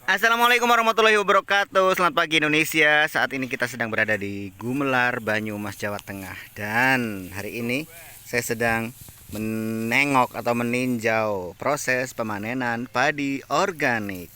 Assalamualaikum warahmatullahi wabarakatuh. Selamat pagi Indonesia. Saat ini kita sedang berada di Gumelar, Banyumas, Jawa Tengah. Dan hari ini saya sedang menengok atau meninjau proses pemanenan padi organik.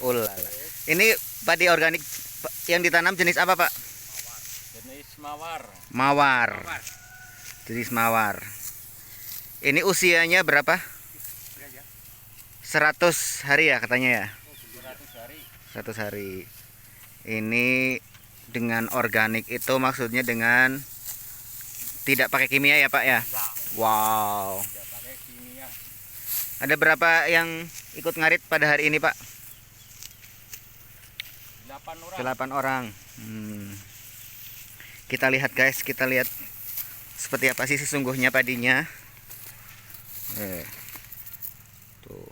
Ulala. Ini padi organik yang ditanam jenis apa, Pak? Jenis mawar. Mawar. Jenis mawar. Ini usianya berapa? 100 hari ya katanya ya. 100 hari. Ini dengan organik itu maksudnya dengan tidak pakai kimia ya Pak ya? Wow. Tidak pakai kimia. Ada berapa yang ikut ngarit pada hari ini Pak? 8 orang. 8 orang. Kita lihat guys, kita lihat seperti apa sih sesungguhnya padinya. Tuh.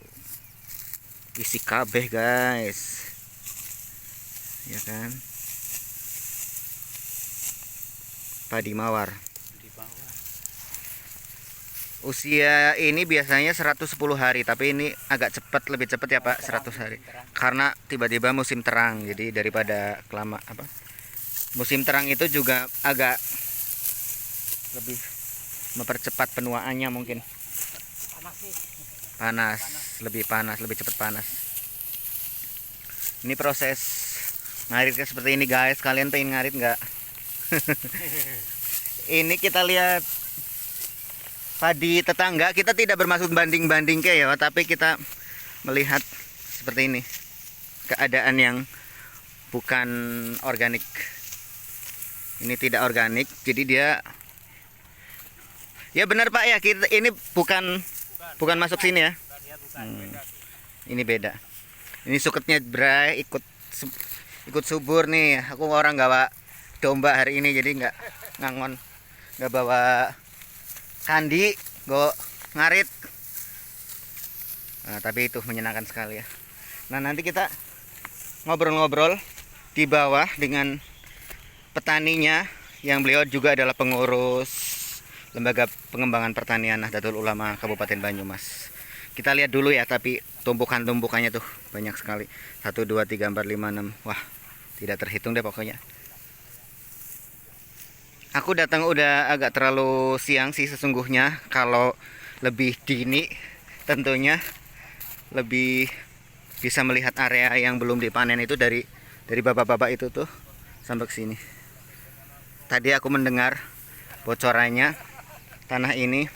Isi kabeh guys. Ya kan? Padi mawar. Di bawah. Usia ini biasanya 110 hari, tapi ini agak cepat, lebih cepat ya Pak, 100 hari. Karena tiba-tiba musim terang, jadi daripada musim terang itu juga agak lebih mempercepat penuaannya mungkin. Panas sih. Panas, lebih cepat panas. Ini proses ngarit seperti ini guys. Kalian pengen ngarit nggak? Ini kita lihat padi tetangga. Kita tidak bermaksud banding-banding ya, tapi kita melihat seperti ini keadaan yang bukan organik. Ini tidak organik, jadi dia ya benar Pak ya. Kita ini bukan masuk sini ya. Ini beda. Ini suketnya bray ikut subur nih. Aku orang nggak bawa domba hari ini, jadi nggak bawa kandi, go ngarit. Nah, tapi itu menyenangkan sekali ya. Nah, nanti kita ngobrol-ngobrol di bawah dengan petaninya, yang beliau juga adalah pengurus Lembaga Pengembangan Pertanian Nahdlatul Ulama Kabupaten Banyumas. Kita lihat dulu ya, tapi tumbukannya tuh banyak sekali. 1, 2, 3, 4, 5, 6. Wah, tidak terhitung deh pokoknya. Aku datang udah agak terlalu siang sih sesungguhnya. Kalau lebih dini tentunya lebih bisa melihat area yang belum dipanen itu dari bapak-bapak itu tuh sampai ke sini. Tadi aku mendengar bocorannya tanah ini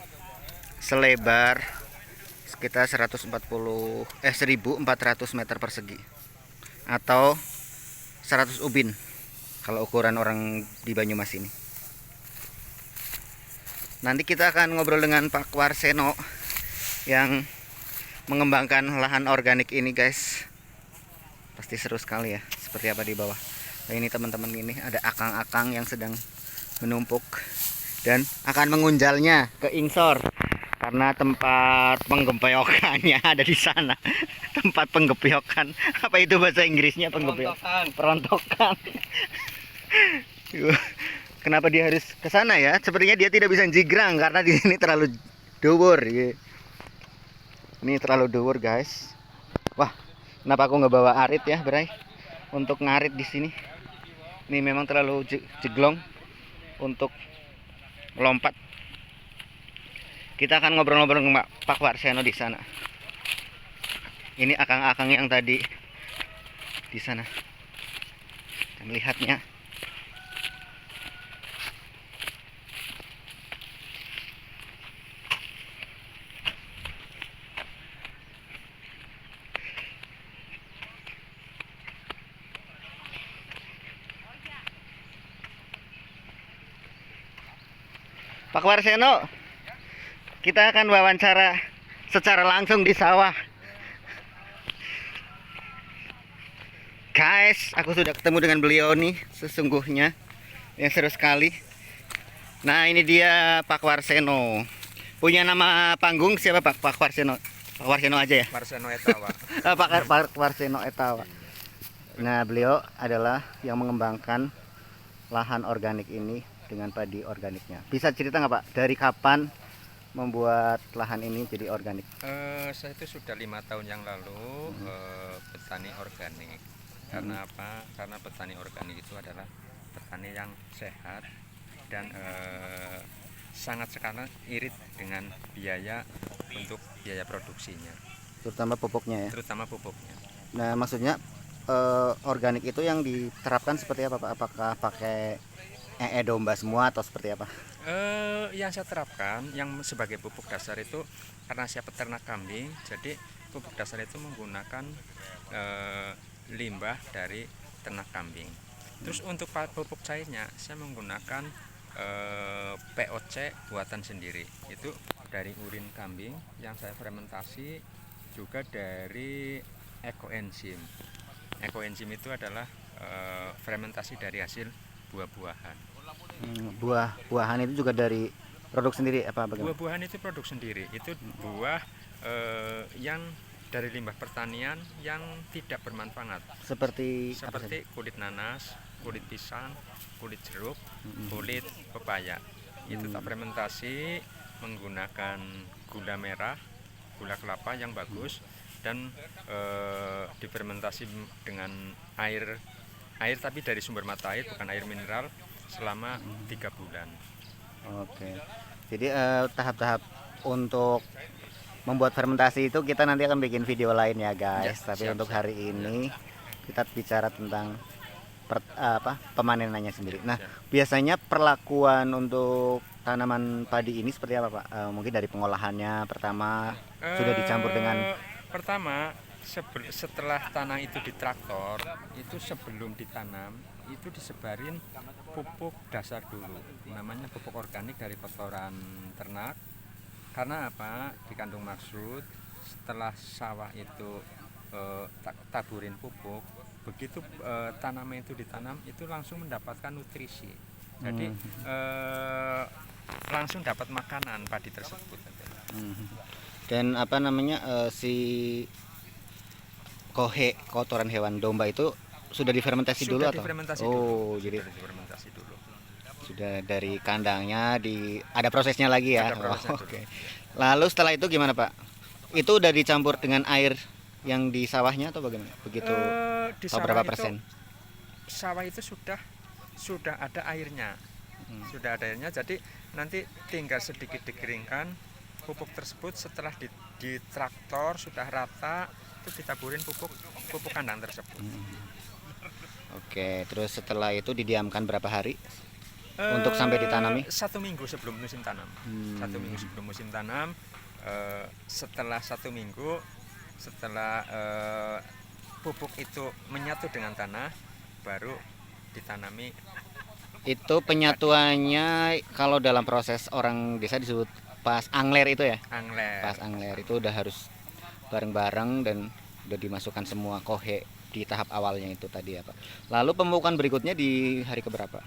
selebar sekitar 1400 meter persegi atau 100 ubin kalau ukuran orang di Banyumas ini. Nanti kita akan ngobrol dengan Pak Warseno yang mengembangkan lahan organik ini guys. Pasti seru sekali ya, seperti apa di bawah. Nah, ini teman-teman, ini ada akang-akang yang sedang menumpuk dan akan mengunjalnya ke Ingsor. Karena tempat penggempyokannya ada di sana. Tempat penggempyokan. Apa itu bahasa Inggrisnya penggempyokan? Perontokan. Kenapa dia harus ke sana ya? Sepertinya dia tidak bisa jigrang karena di sini terlalu dhuwur. Ini terlalu dhuwur, guys. Wah, kenapa aku nggak bawa arit ya, Bray? Untuk ngarit di sini. Ini memang terlalu jeglong untuk melompat. Kita akan ngobrol-ngobrol dengan Pak Warseno di sana. Ini akang-akang yang tadi di sana. Kita melihatnya. Pak Warseno, kita akan wawancara secara langsung di sawah. Guys, aku sudah ketemu dengan beliau nih, sesungguhnya yang seru sekali. Nah, ini dia Pak Warseno. Punya nama panggung siapa Pak? Pak Warseno. Pak Warseno aja ya. Warseno Etawa. Pak Warseno Etawa. Nah, beliau adalah yang mengembangkan lahan organik ini dengan padi organiknya. Bisa cerita nggak Pak, dari kapan membuat lahan ini jadi organik? Saya itu sudah 5 tahun yang lalu petani organik. Karena apa? Karena petani organik itu adalah petani yang sehat dan sangat sekali irit dengan biaya untuk biaya produksinya, Terutama pupuknya ya. terutama pupuknya. Nah, maksudnya organik itu yang diterapkan seperti apa, Pak? Apakah pakai domba semua atau seperti apa? Yang saya terapkan yang sebagai pupuk dasar itu karena saya peternak kambing, jadi pupuk dasar itu menggunakan limbah dari ternak kambing. Terus untuk pupuk cairnya saya menggunakan POC buatan sendiri, itu dari urin kambing yang saya fermentasi, juga dari ekoenzim. Ekoenzim itu adalah fermentasi dari hasil buah-buahan. Buah-buahan itu juga dari produk sendiri apa bagaimana? Buah-buahan itu produk sendiri, itu buah yang dari limbah pertanian yang tidak bermanfaat, Seperti apa saja? seperti kulit nanas, kulit pisang, kulit jeruk, kulit pepaya. Itu tak fermentasi menggunakan gula merah, gula kelapa yang bagus, dan difermentasi dengan air tapi dari sumber mata air, bukan air mineral, selama 3 bulan. Oke. Jadi tahap-tahap untuk membuat fermentasi itu kita nanti akan bikin video lain ya guys. Ya, Tapi siap, untuk siap. hari ini kita bicara tentang pemanenannya sendiri. Nah, Siap. biasanya perlakuan untuk tanaman padi ini seperti apa, Pak? Mungkin dari pengolahannya pertama sudah dicampur dengan Pertama, setelah tanah itu ditraktor, itu sebelum ditanam itu disebarin pupuk dasar dulu, namanya pupuk organik dari kotoran ternak. Karena apa? Dikandung maksud setelah sawah itu taburin pupuk, begitu tanaman itu ditanam itu langsung mendapatkan nutrisi, jadi langsung dapat makanan padi tersebut. dan apa namanya si kotoran hewan domba itu sudah difermentasi dulu Sudah atau? difermentasi Oh, dulu. jadi Sudah difermentasi dulu. sudah dari kandangnya ada prosesnya lagi ya. Ada prosesnya dulu. Oke. Lalu setelah itu gimana, Pak? Itu udah dicampur dengan air yang di sawahnya atau bagaimana? Begitu Di atau sawah berapa itu, persen? sawah itu sudah ada airnya, sudah ada airnya. Jadi nanti tinggal sedikit dikeringkan pupuk tersebut. Setelah di traktor sudah rata, itu ditaburin pupuk kandang tersebut. Oke, terus setelah itu didiamkan berapa hari untuk sampai ditanami? 1 minggu sebelum musim tanam. 1 minggu sebelum musim tanam. Setelah 1 minggu, setelah pupuk itu menyatu dengan tanah, baru ditanami. Itu penyatuannya kalau dalam proses orang desa disebut pas angler itu ya? Angler. Pas angler itu udah harus bareng-bareng dan udah dimasukkan semua kohe di tahap awalnya itu tadi ya, Pak. Lalu pemupukan berikutnya di hari keberapa?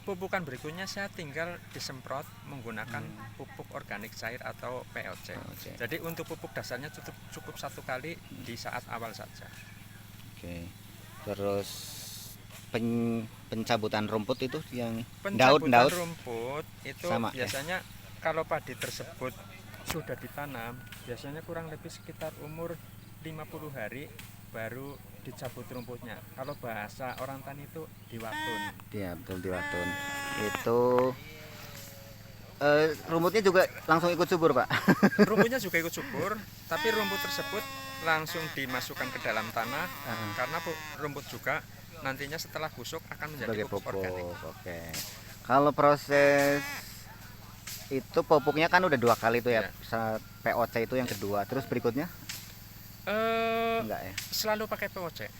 Pupukan berikutnya saya tinggal disemprot menggunakan pupuk organik cair atau POC. Jadi untuk pupuk dasarnya cukup 1 kali di saat awal saja. Oke. Terus pencabutan rumput itu yang Pencabutan daun rumput itu sama, biasanya kalau padi tersebut sudah ditanam, biasanya kurang lebih sekitar umur 50 hari baru dicabut rumputnya. Kalau bahasa orang tani itu diwatun. ya betul diwatun. Itu rumputnya juga langsung ikut subur, Pak. Rumputnya juga ikut subur, tapi rumput tersebut langsung dimasukkan ke dalam tanah karena rumput juga nantinya setelah busuk akan menjadi Sebagai pupuk pupuk. organik. Oke. Kalau proses itu pupuknya kan udah 2 kali tuh ya. POC itu yang kedua. Terus berikutnya enggak ya? Selalu pakai POC.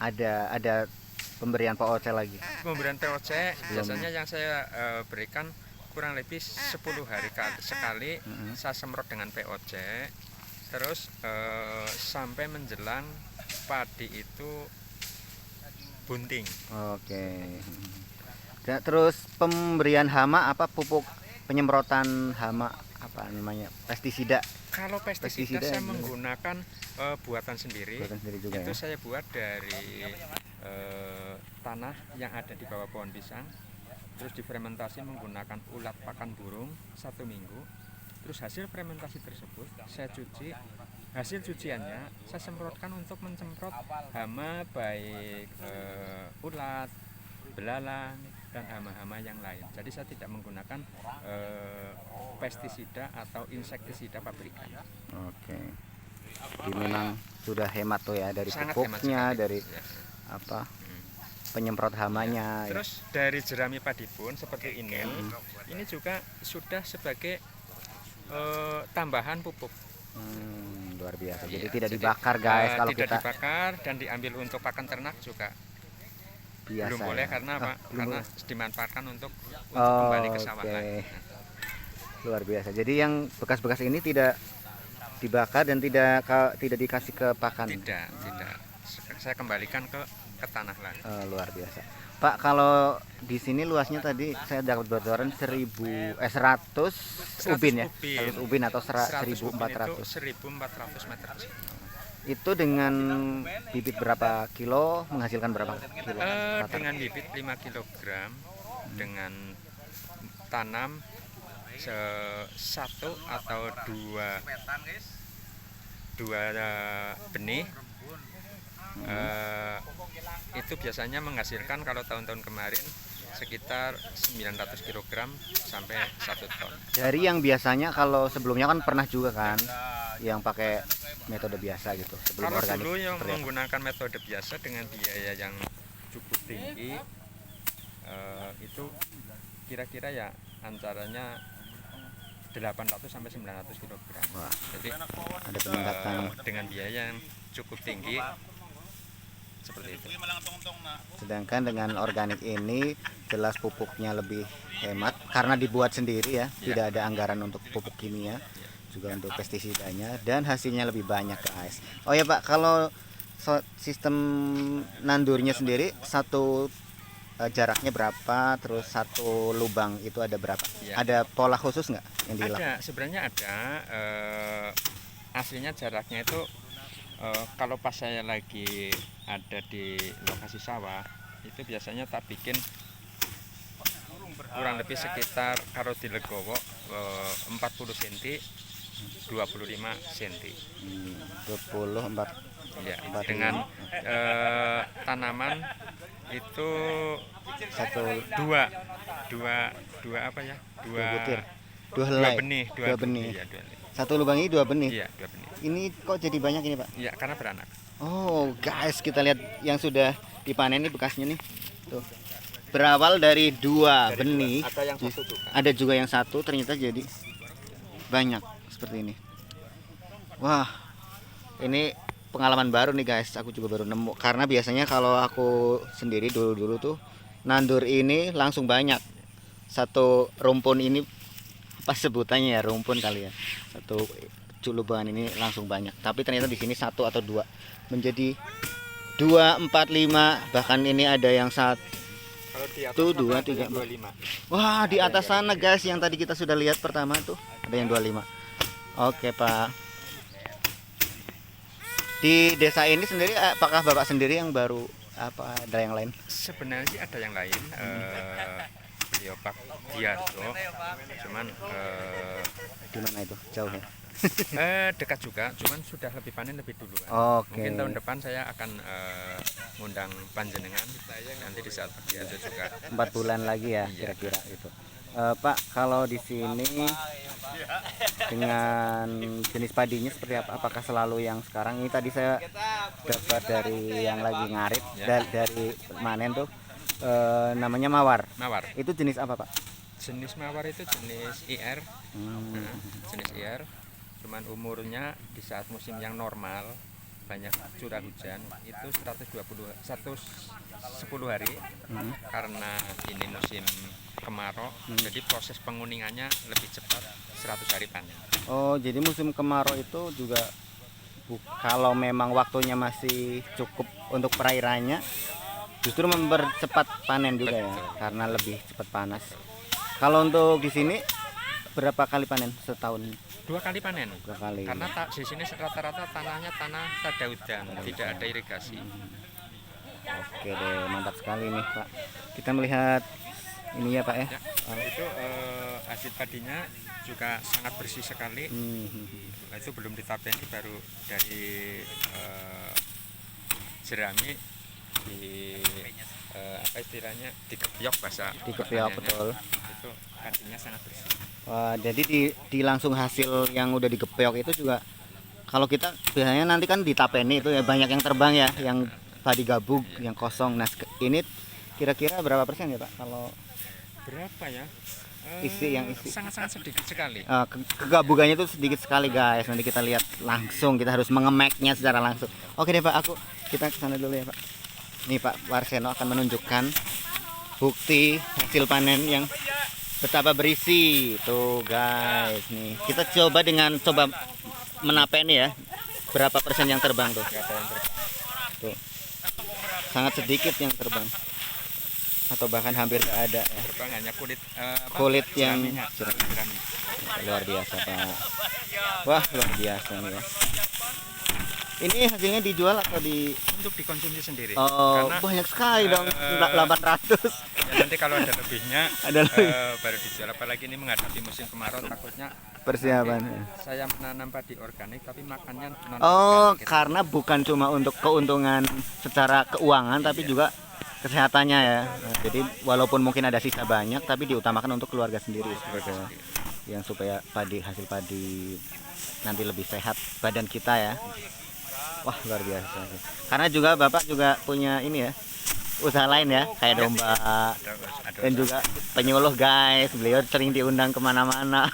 Ada pemberian POC lagi. Pemberian POC biasanya yang saya berikan kurang lebih 10 hari sekali. Saya semprot dengan POC, terus sampai menjelang padi itu bunting. Oke. Terus pemberian hama apa, pupuk penyemprotan hama apa namanya, pestisida? Kalau pestisida saya gimana? menggunakan buatan sendiri. Buatan sendiri juga Itu ya? saya buat dari tanah yang ada di bawah pohon pisang. terus difermentasi menggunakan ulat pakan burung 1 minggu. Terus hasil fermentasi tersebut saya cuci, hasil cuciannya saya semprotkan untuk mencemprot hama baik ulat, belalang, dan hama-hama yang lain. Jadi saya tidak menggunakan pestisida atau insektisida pabrikan. Oke. Jadi memang sudah hemat tuh ya, dari Sangat hemat pupuknya, sekali. dari Ya. apa penyemprot hamanya. Ya. Terus dari jerami padi pun seperti ini juga sudah sebagai tambahan pupuk. Luar biasa. Jadi Iya, tidak dibakar guys, kalau tidak kita dibakar dan diambil untuk pakan ternak juga biasa. belum boleh Ya. karena apa? Belum Karena boleh. dimanfaatkan untuk kembali ke sawah Oke. lagi. Luar biasa. Jadi yang bekas-bekas ini tidak dibakar dan tidak dikasih ke pakan. Tidak. Saya kembalikan ke tanah lagi. Luar biasa. Pak, kalau di sini luasnya tadi saya dapat bocoran 100 ubin ya. 100 ubin atau 100 ubin 1400. itu 1400 meter persegi. Itu dengan bibit berapa kilo menghasilkan berapa kilo? Dengan bibit 5 kg dengan tanam satu atau dua benih, itu biasanya menghasilkan kalau tahun-tahun kemarin sekitar 900 kg sampai 1 ton. Dari yang biasanya kalau sebelumnya kan pernah juga kan yang pakai metode biasa gitu sebelum Kalau organik. dulu yang seperti apa? menggunakan metode biasa dengan biaya yang cukup tinggi, itu kira-kira ya antaranya 800 sampai 900 kg. Wah, Jadi ada peningkatan. dengan biaya yang cukup tinggi seperti itu. Sedangkan dengan organik ini jelas pupuknya lebih hemat karena dibuat sendiri ya, tidak ada anggaran untuk pupuk kimia, juga untuk pestisidanya, dan hasilnya lebih banyak guys. Oh ya Pak, kalau sistem nandurnya sendiri satu jaraknya berapa, terus satu lubang itu ada berapa? Ya. Ada pola khusus nggak yang dilakukan? Ada, sebenarnya ada. Aslinya jaraknya itu kalau pas saya lagi ada di lokasi sawah itu biasanya tak bikin kurang lebih sekitar kalau di Legowo 40 cm 25 cm. 24. Ya, 45. dengan tanaman itu dua apa ya? Dua butir. Dua Dua helai. benih, Dua benih. Iya, dua benih. Satu lubang ini 2 benih. Iya, 2 benih. Ini kok jadi banyak ini Pak? Iya, karena beranak. Oh guys, kita lihat yang sudah dipanen nih bekasnya nih. Tuh. Berawal dari 2 benih. Ada yang satu tuh, Kak. Ada juga yang satu, ternyata jadi banyak seperti ini. Wah, ini pengalaman baru nih guys. Aku juga baru nemu. Karena biasanya kalau aku sendiri dulu tuh nandur ini langsung banyak. Satu rumpun ini apa sebutannya ya, rumpun kali ya. Satu culubangan ini langsung banyak. Tapi ternyata di sini 1 atau 2 menjadi 2, 4, 5, bahkan ini ada yang satu. Kalau di atas Tuh, 2, ada 3, yang 25. Wah, di atas sana guys yang tadi kita sudah lihat pertama tuh ada yang 25. Oke Pak. Di desa ini sendiri apakah Bapak sendiri yang baru apa ada yang lain? Sebenarnya sih ada yang lain. Beliau Pak Diarto, cuman Di mana itu? Jauh ya? dekat juga, cuman sudah lebih panen lebih duluan. Oke. Mungkin tahun depan saya akan ngundang panjenengan nanti di saat Pak Diarto juga. 4 bulan lagi ya Iya. kira-kira itu. Pak, kalau di sini dengan jenis padinya seperti apa? Apakah selalu yang sekarang ini tadi saya dapat dari yang lagi ngarit Ya. dari manen tuh namanya mawar. Mawar. Itu jenis apa Pak? Jenis mawar itu jenis IR. Nah, jenis IR. Cuman umurnya di saat musim yang normal banyak curah hujan itu 110 hari. Karena ini musim kemarau, jadi proses penguningannya lebih cepat, 100 hari panen. Oh, jadi musim kemarau itu juga kalau memang waktunya masih cukup untuk perairannya justru mempercepat panen juga ya, karena lebih cepat panas. Kalau untuk di sini berapa kali panen setahun? 2 kali panen. 2 kali. Karena di sini rata-rata tanahnya tanah tada hujan, tidak ada irigasi. Oke deh, mantap sekali nih Pak. Kita melihat ini ya Pak ya. Ya, itu hasil padinya juga sangat bersih sekali. Nah, itu belum ditapeni, baru dari jerami di apa istilahnya, dikepiok bahasa Dikepiok, pertaniannya. betul. Itu padinya sangat bersih. Wah, jadi di langsung hasil yang udah dikepiok itu juga, kalau kita biasanya nanti kan ditapeni itu ya banyak yang terbang ya, yang tadi gabug, yang kosong. Nah, ini kira-kira berapa persen ya Pak kalau Berapa ya? yang isi? Sangat-sangat sedikit sekali. Kegabugannya itu sedikit sekali guys. Nanti kita lihat langsung, kita harus mengemeknya secara langsung. Oke deh Pak, kita ke sana dulu ya Pak. Nih Pak Warseno akan menunjukkan bukti hasil panen yang betapa berisi. Tuh guys, nih kita coba menapeni ya. Berapa persen yang terbang tuh? Nggak ada yang terbang. Tuh. Sangat sedikit yang terbang. Atau bahkan hampir tidak ada ya. Terbang hanya Kulit yang jerami. luar biasa Pak. Wah, luar biasa nih ya. Ini hasilnya dijual atau Untuk dikonsumsi sendiri. Oh, Karena banyak sekali dong. 800. ya, nanti kalau ada lebihnya Ada lebih. baru dijual. Apalagi ini menghadapi musim kemarau, takutnya Persiapan. saya menanam padi organik tapi makannya non Oh, organik. karena bukan cuma untuk keuntungan secara keuangan tapi juga kesehatannya ya. Nah, jadi walaupun mungkin ada sisa banyak tapi diutamakan untuk keluarga sendiri sebenarnya. Yang supaya hasil padi nanti lebih sehat badan kita ya. Wah, luar biasa. Karena juga Bapak juga punya ini ya, usaha lain ya, kayak domba dan juga penyuluh guys. Beliau sering diundang kemana-mana.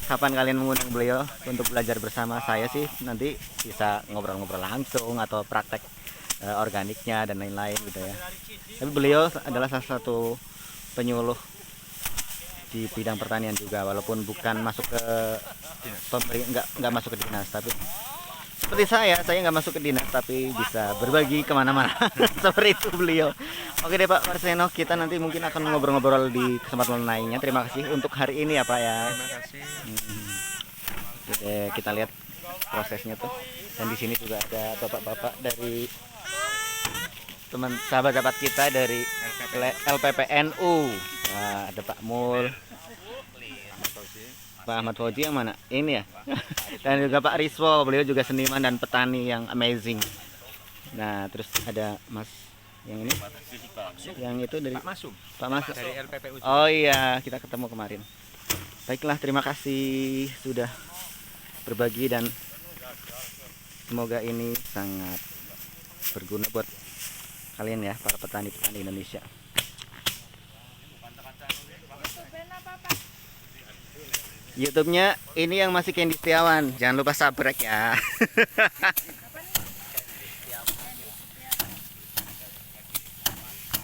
Kapan kalian mengundang beliau untuk belajar bersama saya sih, nanti bisa ngobrol-ngobrol langsung atau praktek organiknya dan lain-lain gitu ya. Tapi beliau adalah salah satu penyuluh di bidang pertanian juga, walaupun bukan masuk ke nggak masuk ke dinas, tapi seperti saya nggak masuk ke dinas tapi bisa berbagi kemana-mana. Seperti itu beliau. Oke deh Pak Warseno, kita nanti mungkin akan ngobrol-ngobrol di kesempatan lainnya. Terima kasih untuk hari ini ya Pak ya. Terima kasih. Oke, kita lihat prosesnya tuh. Dan di sini juga ada bapak-bapak dari teman sahabat-sahabat kita dari LPPNU. Wah, ada Pak Mul, Pak Ahmad Fauzi yang mana? Ini ya. Dan juga Pak Riswo, beliau juga seniman dan petani yang amazing. Nah, terus ada Mas yang ini. Yang itu dari Pak Masum. Dari LPPU. Oh iya, kita ketemu kemarin. Baiklah, terima kasih sudah berbagi dan semoga ini sangat berguna buat kalian ya, para petani-petani Indonesia. YouTube-nya ini yang masih Candy Setiawan. Jangan lupa subscribe ya.